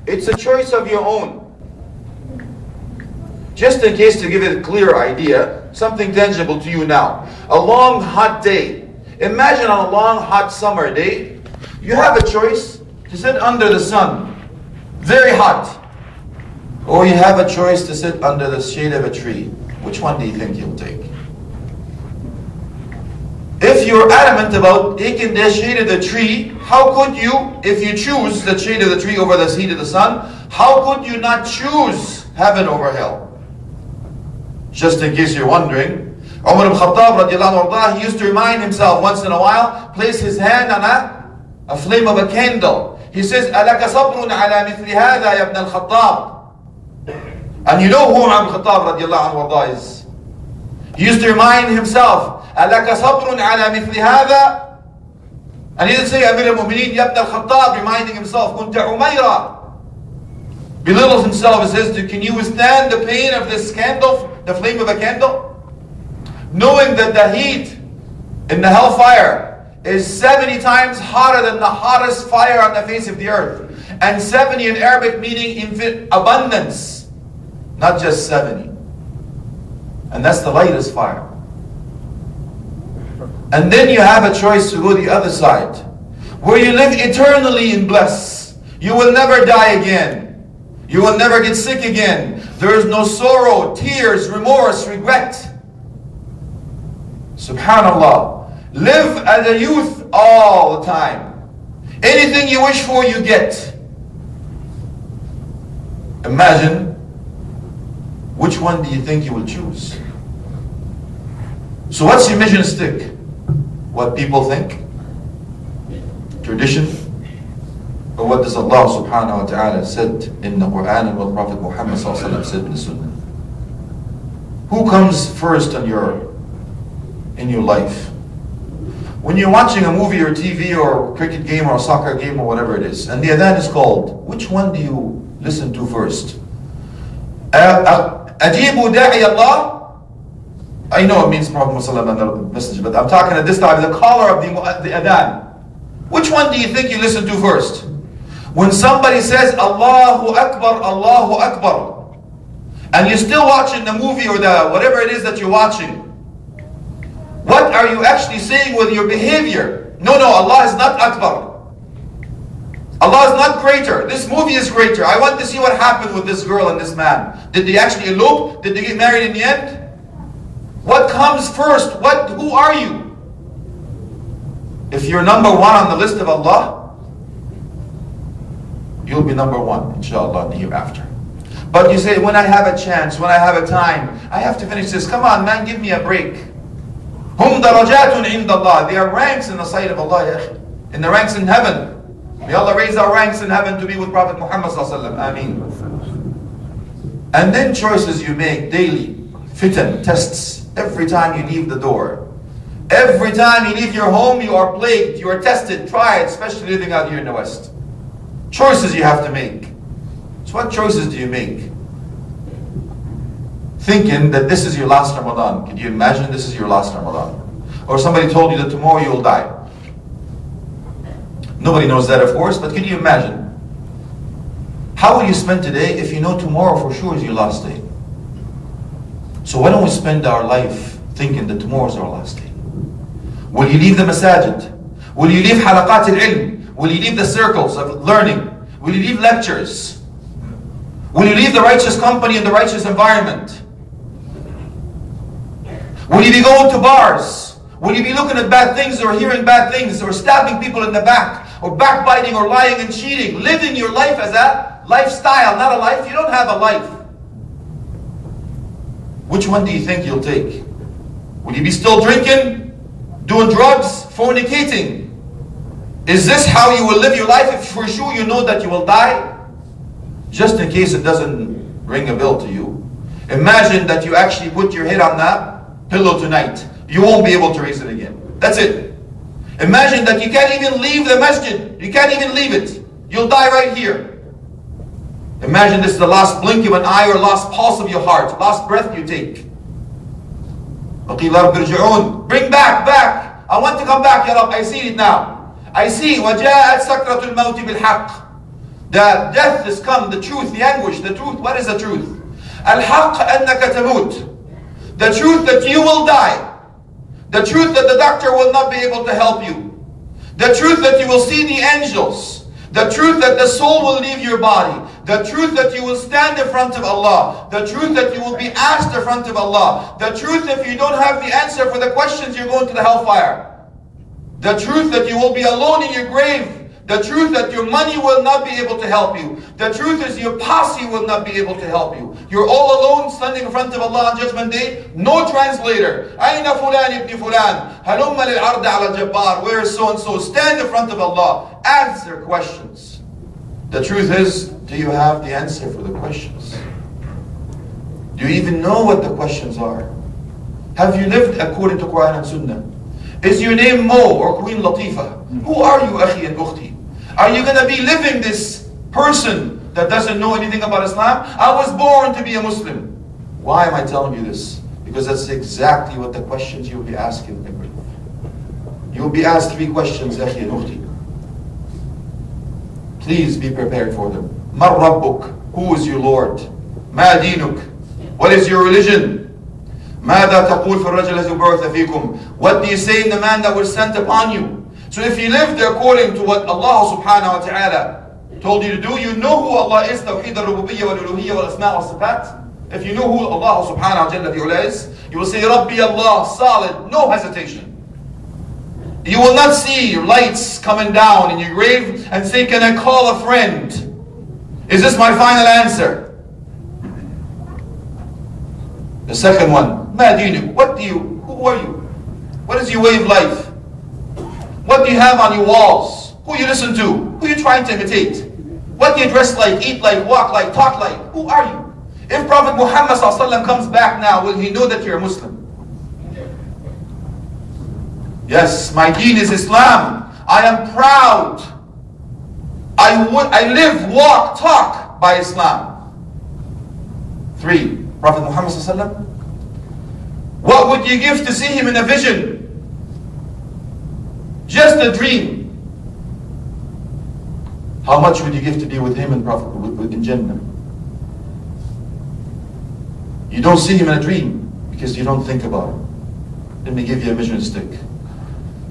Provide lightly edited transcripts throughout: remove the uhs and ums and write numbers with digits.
It's a choice of your own. Just in case to give it a clear idea, something tangible to you now. A long hot day. Imagine on a long hot summer day, you have a choice to sit under the sun, very hot. Or you have a choice to sit under the shade of a tree. Which one do you think you'll take? If you're adamant about taking the shade of the tree, how could you, if you choose the shade of the tree over the heat of the sun, how could you not choose heaven over hell? Just in case you're wondering, Umar ibn Khattab radiallahu anhu, he used to remind himself once in a while, place his hand on a flame of a candle. He says, أَلَكَ صَبْرٌ عَلَى مِثْلِ هَذَا يَا ابْنَ الْخَطَّابِ. And you know who Umar ibn Khattab radiallahu anhu is. He used to remind himself, أَلَكَ صَبْرٌ عَلَى مِثْلِ هَذَا. And he didn't say, Amir al-Mu'mineen, Ya ibn al-Khattab, reminding himself, كُنْتَ عُمَيْرًا. Belittles himself and says, can you withstand the pain of this candle, the flame of a candle? Knowing that the heat in the hellfire is 70 times hotter than the hottest fire on the face of the earth. And 70 in Arabic meaning infinite abundance, not just 70. And that's the lightest fire. And then you have a choice to go the other side, where you live eternally in bliss. You will never die again. You will never get sick again. There is no sorrow, tears, remorse, regret. Subhanallah. Live as a youth all the time. Anything you wish for, you get. Imagine, which one do you think you will choose? So what's your mission stick? What people think? Tradition? Or what does Allah subhanahu wa ta'ala said in the Quran and what Prophet Muhammad sallallahu alaihi wasallam said in the Sunnah? Who comes first in your life? When you're watching a movie or TV or a cricket game or a soccer game or whatever it is, and the adhan is called, which one do you listen to first? Ajibu da'i Allah. I know it means Prophet Muhammad and the Messenger, but I'm talking at this time, the caller of the adhan. Which one do you think you listen to first? When somebody says Allahu Akbar, Allahu Akbar, and you're still watching the movie or the whatever it is that you're watching, what are you actually saying with your behavior? No, Allah is not Akbar. Allah is not greater. This movie is greater. I want to see what happened with this girl and this man. Did they actually elope? Did they get married in the end? What comes first? Who are you? If you're number one on the list of Allah, you'll be number one, inshallah, in the hereafter. But you say, when I have a chance, when I have a time, I have to finish this. Come on, man, give me a break. Hum darajatun inda Allah. They are ranks in the sight of Allah, in the ranks in heaven. May Allah raise our ranks in heaven to be with Prophet Muhammad sallallahu alaihi wasallam. Ameen. And then choices you make daily, fitan, tests, every time you leave the door. Every time you leave your home, you are plagued, you are tested, tried, especially living out here in the West. Choices you have to make. So what choices do you make? Thinking that this is your last Ramadan. Can you imagine this is your last Ramadan? Or somebody told you that tomorrow you will die. Nobody knows that, of course, but can you imagine? How will you spend today if you know tomorrow for sure is your last day? So why don't we spend our life thinking that tomorrow is our last day? Will you leave the masajid? Will you leave halaqat al-ilm? Will you leave the circles of learning? Will you leave lectures? Will you leave the righteous company and the righteous environment? Will you be going to bars? Will you be looking at bad things or hearing bad things or stabbing people in the back or backbiting or lying and cheating? Living your life as a lifestyle, not a life. You don't have a life. Which one do you think you'll take? Will you be still drinking, doing drugs, fornicating? Is this how you will live your life if for sure you know that you will die? Just in case it doesn't ring a bell to you, imagine that you actually put your head on that pillow tonight. You won't be able to raise it again. That's it. Imagine that you can't even leave the masjid. You can't even leave it. You'll die right here. Imagine this is the last blink of an eye or last pulse of your heart, last breath you take. Bring back. I want to come back, Ya Rab. I see it now. I see. وَجَاءَتْ سَكْرَةُ الْمَوْتِ بِالْحَقِّ. that death has come, the truth, the anguish, the truth. What is the truth? Al-haq annaka tamut. The truth that you will die. The truth that the doctor will not be able to help you. The truth that you will see the angels. The truth that the soul will leave your body. The truth that you will stand in front of Allah. The truth that you will be asked in front of Allah. The truth if you don't have the answer for the questions, you're going to the hellfire. The truth that you will be alone in your grave. The truth that your money will not be able to help you. The truth is your posse will not be able to help you. You're all alone standing in front of Allah on Judgment Day. No translator. أين فلان ابن فلان هلم للعرض على الجبار. Where is so and so? Stand in front of Allah. Answer questions. The truth is, do you have the answer for the questions? Do you even know what the questions are? Have you lived according to Quran and Sunnah? Is your name Mo or Queen Latifa? Who are you, Akhi and Ukhti? Are you going to be living this person that doesn't know anything about Islam? I was born to be a Muslim. Why am I telling you this? Because that's exactly what the questions you'll be asking. You'll be asked 3 questions, Akhi and Ukhti. Please be prepared for them. Ma Rabbuk? Who is your Lord? Ma Dinuk? What is your religion? ماذا تقول في الرجل الذي بعث فيكم? What do you say in the man that was sent upon you? So if you lived according to what Allah subhanahu wa ta'ala told you to do, you know who Allah is, Tawheed al-Rububiyyah wal-Uluhiyyah wal-Asma' wal-Sifat. If you know who Allah subhanahu wa ta'ala is, you will say, Rabbi Allah, solid, no hesitation. You will not see lights coming down in your grave and say, can I call a friend? Is this my final answer? The second one, Ma Dinu, who are you? What is your way of life? What do you have on your walls? Who you listen to? Who you trying to imitate? What do you dress like, eat like, walk like, talk like? Who are you? If Prophet Muhammad ﷺ comes back now, will he know that you're a Muslim? Yes, my deen is Islam. I am proud. I live, walk, talk by Islam. 3. Prophet Muhammad ﷺ. What would you give to see him in a vision? Just a dream. How much would you give to be with him in Jannah? You don't see him in a dream because you don't think about it. Let me give you a measuring stick.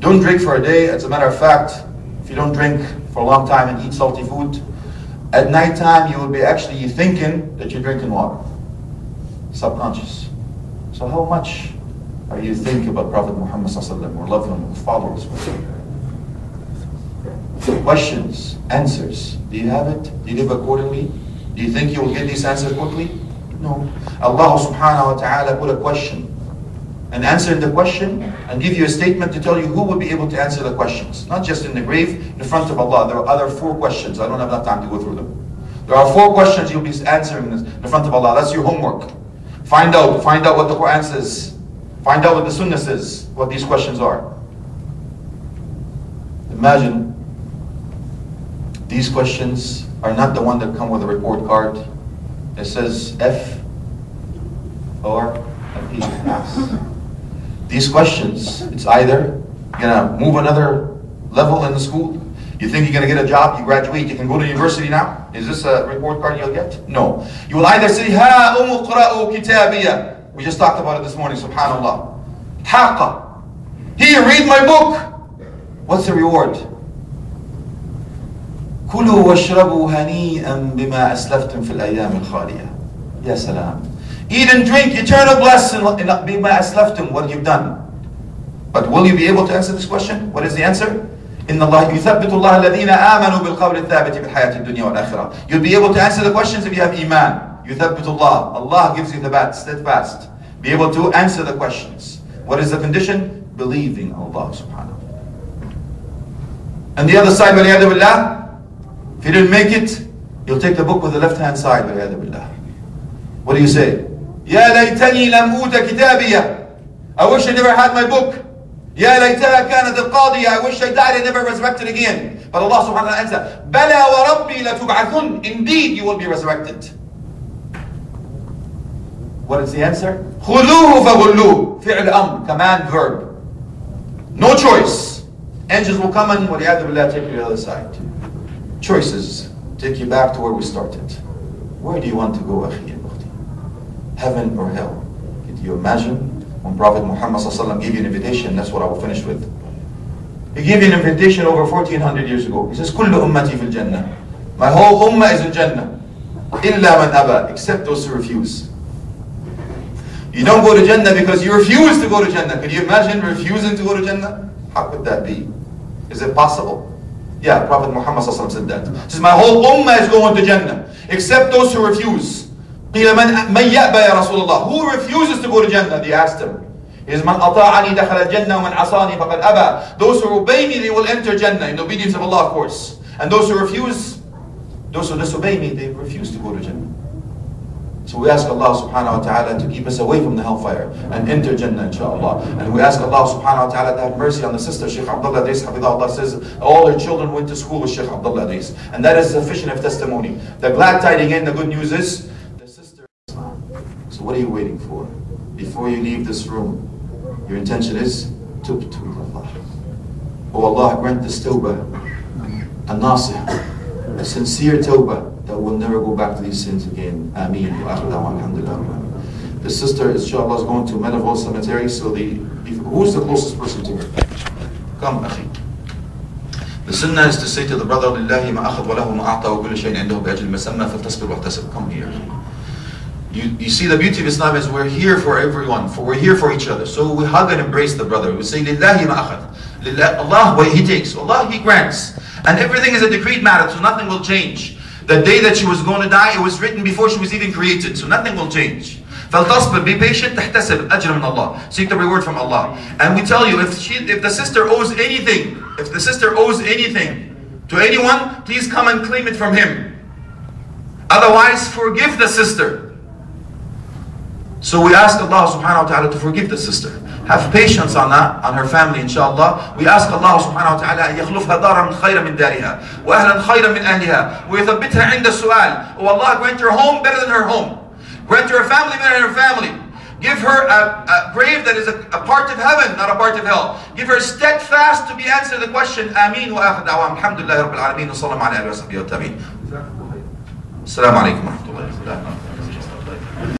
Don't drink for a day. As a matter of fact, if you don't drink for a long time and eat salty food, at night time you will be actually thinking that you're drinking water. Subconscious. So how much are you thinking about Prophet Muhammad ﷺ or love him or follow his way? Questions, answers. Do you have it? Do you live accordingly? Do you think you will get these answers quickly? No. Allah subhanahu wa ta'ala put a question and answer the question and give you a statement to tell you who will be able to answer the questions. Not just in the grave, in front of Allah. There are other 4 questions. I don't have enough time to go through them. There are 4 questions you'll be answering in front of Allah. That's your homework. Find out what the Quran says. Find out what the Sunnah says, what these questions are. Imagine these questions are not the one that come with a report card. It says F or a P. These questions, it's either you're gonna move another level in the school. You think you're going to get a job, you graduate, you can go to university now? Is this a report card you'll get? No. You will either say, Ha qra'u kitabiyya. We just talked about it this morning, subhanallah. Haqqa. Here, read my book. What's the reward? Kulu washrabu hani'an bima aslaftum fil ayyam al-khaliya. Ya salam. Eat and drink, eternal blessing bima aslaftum, what you've done. But will you be able to answer this question? What is the answer? إن الله يثبت الله الذين آمنوا بالقول الثابت في الحياة الدنيا والآخرة. You'll be able to answer the questions if you have iman. يثبت الله. Allah gives you the bat, steadfast. Be able to answer the questions. What is the condition? Believing Allah subhanahu wa ta'ala. And the other side, وَلِيَعْذَ بِاللَّهِ. If you didn't make it, you'll take the book with the left hand side, وَلِيَعْذَ بِاللَّهِ. What do you say? يا ليتني لم أوت كتابية. I wish I never had my book. يا ليتها كانت القاضية. I wish I died and never resurrected again. But Allah subhanahu wa ta'ala answered, بلى وربي لتبعثن. Indeed you will be resurrected. What is the answer? خذوه فغلوه. فعل أمر, command, verb. No choice. Angels will come and وَلِيَعْذُ بِاللَّهِ take you to the other side. Choices. take you back to where we started. Where do you want to go, akhi and ukhti? Heaven or hell? Can you imagine when Prophet Muhammad ﷺ gave you an invitation? That's what I will finish with. He gave you an invitation over 1400 years ago. He says, كل أمتي في الجنة. My whole ummah is in Jannah. إلا من أبى, except those who refuse. You don't go to Jannah because you refuse to go to Jannah. Can you imagine refusing to go to Jannah? How could that be? Is it possible? Yeah, Prophet Muhammad ﷺ said that. He says, my whole ummah is going to Jannah, except those who refuse. قِيلَ مَنْ يَأْبَى يَا رَسُولَ اللَّهِ. Who refuses to go to Jannah? They asked him. He says, مَنْ أَطَاعَنِي دَخَلَ الْجَنَّةِ وَمَنْ عَصَانِي فَقَدْ أَبَى. Those who obey me, they will enter Jannah, in obedience of Allah, of course. And those who refuse, those who disobey me, they refuse to go to Jannah. So we ask Allah subhanahu wa ta'ala to keep us away from the hellfire and enter Jannah, inshaAllah. And we ask Allah subhanahu wa ta'ala to have mercy on the sister, Sheikh Abdullah Adrees, Hafidahullah, says all their children went to school with Sheikh Abdullah Adrees. And that is sufficient of testimony. The glad tiding and the good news is, the sister is Islam. So what are you waiting for? Before you leave this room, your intention is, tub to Allah. Oh Allah, grant this tawbah, a nasih, a sincere tawbah, that will never go back to these sins again. Ameen. The sister, inshallah, is going to Medaville Cemetery. So who's the closest person to her? Come, akhi. The sunnah is to say to the brother, لله ما أخذ وله ما أعطى وكل شيء عنده بأجل مسمى فلتصبر واحتسب. Come here. You see, the beauty of Islam is we're here for everyone. We're here for each other. So we hug and embrace the brother. We say, لله ما أخذ. Allah, what He takes. Allah, He grants. And everything is a decreed matter, so nothing will change. The day that she was going to die, it was written before she was even created, so nothing will change. فَلْتَصْبِرْ, be patient, تَحْتَسِبْ أَجْرًا مِنَ اللَّهِ. Seek the reward from Allah. And we tell you, if the sister owes anything, to anyone, please come and claim it from him. Otherwise, forgive the sister. So we ask Allah subhanahu wa ta'ala to forgive the sister. Have patience on that, on her family, inshallah. We ask Allah subhanahu wa ta'ala أن يخلفها دارا خيرا من دارها وأهلا خيرا من أهلها ويثبتها عند السؤال. Oh Allah, grant her home better than her home. Grant her a family better than her family. Give her a grave that is a part of heaven, not a part of hell. Give her steadfast to be answered the question. Ameen wa akhir da'wam. Alhamdulillah Rabbil Alameen wa sallam ala alihi wa sahbihi wa tabi'in. Assalamu alaikum wa rahmatullahi wa barakatuh.